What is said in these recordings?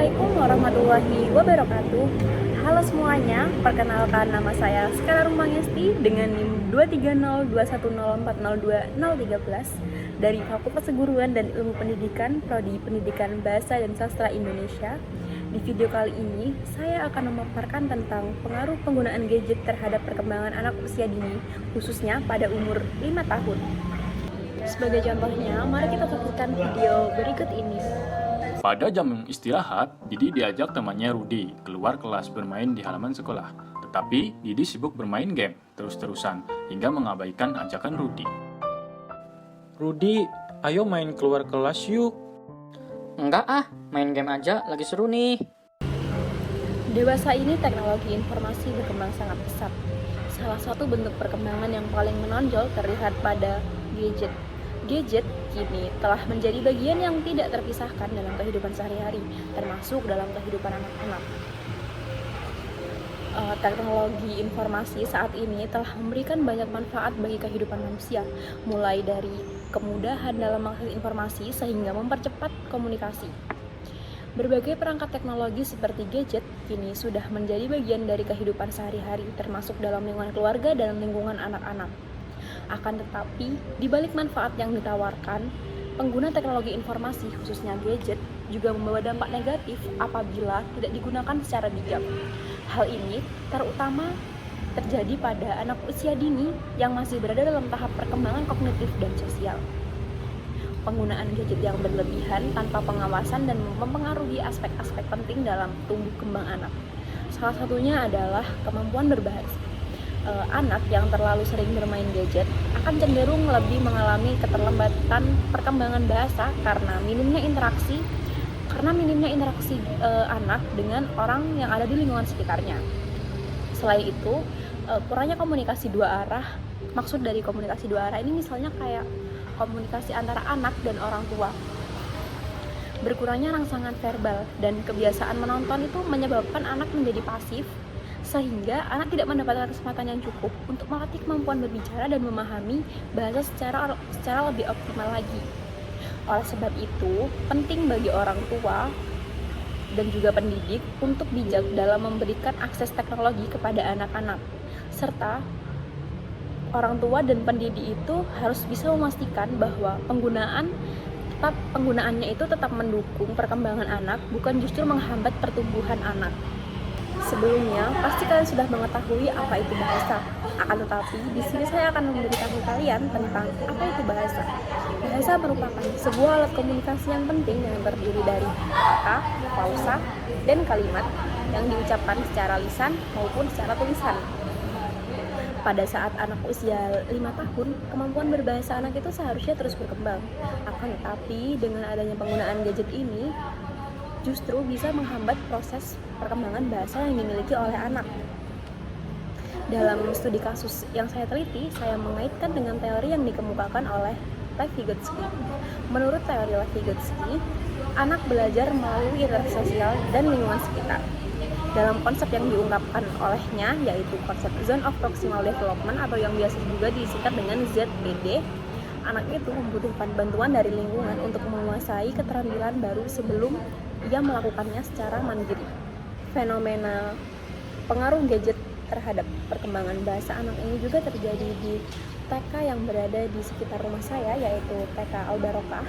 Assalamualaikum warahmatullahi wabarakatuh. Halo semuanya, perkenalkan nama saya Sekar Rumangesti dengan NIM 23021040213 dari Fakultas Keguruan dan Ilmu Pendidikan Prodi Pendidikan Bahasa dan Sastra Indonesia. Di video kali ini, saya akan memaparkan tentang pengaruh penggunaan gadget terhadap perkembangan anak usia dini, khususnya pada umur 5 tahun. Sebagai contohnya, mari kita saksikan video berikut ini. Pada jam istirahat, Didi diajak temannya Rudi keluar kelas bermain di halaman sekolah. Tetapi Didi sibuk bermain game terus-terusan hingga mengabaikan ajakan Rudi. Rudi, ayo main keluar kelas yuk. Enggak main game aja, lagi seru nih. Dewasa ini teknologi informasi berkembang sangat pesat. Salah satu bentuk perkembangan yang paling menonjol terlihat pada gadget. Gadget kini telah menjadi bagian yang tidak terpisahkan dalam kehidupan sehari-hari, termasuk dalam kehidupan anak-anak. Teknologi informasi saat ini telah memberikan banyak manfaat bagi kehidupan manusia, mulai dari kemudahan dalam mengakses informasi sehingga mempercepat komunikasi. Berbagai perangkat teknologi seperti gadget kini sudah menjadi bagian dari kehidupan sehari-hari, termasuk dalam lingkungan keluarga dan lingkungan anak-anak. Akan tetapi, di balik manfaat yang ditawarkan, pengguna teknologi informasi khususnya gadget juga membawa dampak negatif apabila tidak digunakan secara bijak. Hal ini terutama terjadi pada anak usia dini yang masih berada dalam tahap perkembangan kognitif dan sosial. Penggunaan gadget yang berlebihan tanpa pengawasan dan mempengaruhi aspek-aspek penting dalam tumbuh kembang anak. Salah satunya adalah kemampuan berbahasa. Anak yang terlalu sering bermain gadget akan cenderung lebih mengalami keterlambatan perkembangan bahasa karena minimnya interaksi anak dengan orang yang ada di lingkungan sekitarnya. Selain itu, kurangnya komunikasi dua arah. Maksud dari komunikasi dua arah ini misalnya kayak komunikasi antara anak dan orang tua. Berkurangnya rangsangan verbal dan kebiasaan menonton itu menyebabkan anak menjadi pasif, sehingga anak tidak mendapatkan kesempatan yang cukup untuk melatih kemampuan berbicara dan memahami bahasa secara lebih optimal lagi. Oleh sebab itu, penting bagi orang tua dan juga pendidik untuk bijak dalam memberikan akses teknologi kepada anak-anak, serta orang tua dan pendidik itu harus bisa memastikan bahwa penggunaannya itu tetap mendukung perkembangan anak, bukan justru menghambat pertumbuhan anak. Sebelumnya, pasti kalian sudah mengetahui apa itu bahasa. Akan tetapi, di sini saya akan memberitahu kalian tentang apa itu bahasa. Bahasa merupakan sebuah alat komunikasi yang penting yang terdiri dari kata, pausa, dan kalimat yang diucapkan secara lisan maupun secara tulisan. Pada saat anak usia 5 tahun, kemampuan berbahasa anak itu seharusnya terus berkembang. Akan tetapi, dengan adanya penggunaan gadget ini, justru bisa menghambat proses perkembangan bahasa yang dimiliki oleh anak. Dalam studi kasus yang saya teliti, saya mengaitkan dengan teori yang dikemukakan oleh Lev Vygotsky. Menurut teori Lev Vygotsky, anak belajar melalui interaksi sosial dan lingkungan sekitar. Dalam konsep yang diungkapkan olehnya, yaitu konsep Zone of Proximal Development atau yang biasa juga disingkat dengan ZPD, anak itu membutuhkan bantuan dari lingkungan untuk menguasai keterampilan baru sebelum ia melakukannya secara mandiri. Fenomena pengaruh gadget terhadap perkembangan bahasa anak ini juga terjadi di TK yang berada di sekitar rumah saya, yaitu TK Al-Barokah,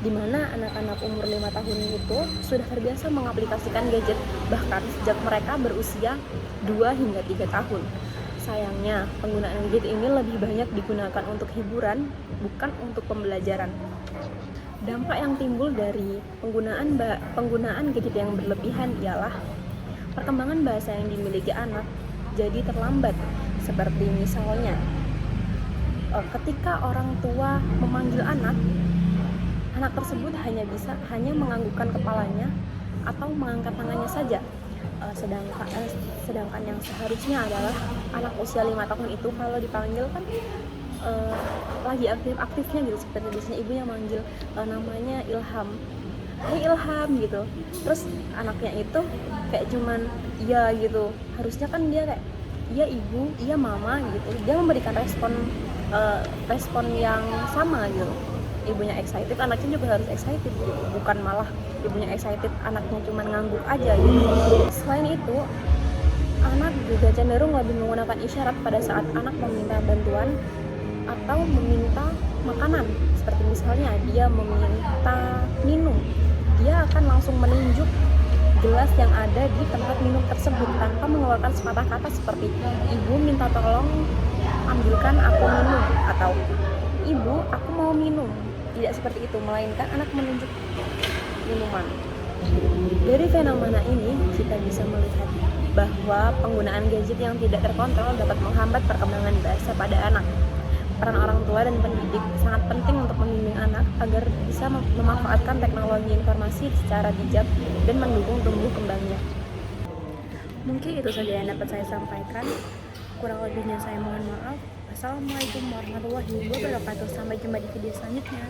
di mana anak-anak umur 5 tahun itu sudah terbiasa mengaplikasikan gadget bahkan sejak mereka berusia 2 hingga 3 tahun. Sayangnya, penggunaan gadget ini lebih banyak digunakan untuk hiburan, bukan untuk pembelajaran. Dampak yang timbul dari penggunaan gadget yang berlebihan ialah perkembangan bahasa yang dimiliki anak jadi terlambat. Seperti misalnya, ketika orang tua memanggil anak tersebut hanya menganggukkan kepalanya atau mengangkat tangannya saja. Sedangkan yang seharusnya adalah anak usia 5 tahun itu kalau dipanggil kan lagi aktifnya gitu, seperti biasanya ibunya manggil namanya Ilham, hey Ilham gitu, terus anaknya itu kayak cuman iya gitu. Harusnya kan dia kayak iya ibu, iya mama gitu, dia memberikan respon yang sama gitu. ibunya excited, anaknya juga harus excited gitu. Bukan malah ibunya excited, anaknya cuma ngangguk aja gitu. Selain itu, anak juga cenderung lebih menggunakan isyarat pada saat anak meminta bantuan atau meminta makanan. Seperti misalnya dia meminta minum, dia akan langsung menunjuk gelas yang ada di tempat minum tersebut tanpa mengeluarkan sepatah kata seperti ibu minta tolong ambilkan aku minum atau ibu aku mau minum. Tidak seperti itu, melainkan anak menunjuk minuman. Dari fenomena ini kita bisa melihat bahwa penggunaan gadget yang tidak terkontrol dapat menghambat perkembangan bahasa pada anak. Peran orang tua dan pendidik sangat penting untuk membimbing anak agar bisa memanfaatkan teknologi informasi secara bijak dan mendukung tumbuh kembangnya. Mungkin itu saja yang dapat saya sampaikan. Kurang lebihnya saya mohon maaf. Assalamualaikum warahmatullahi wabarakatuh. Sampai jumpa di video selanjutnya.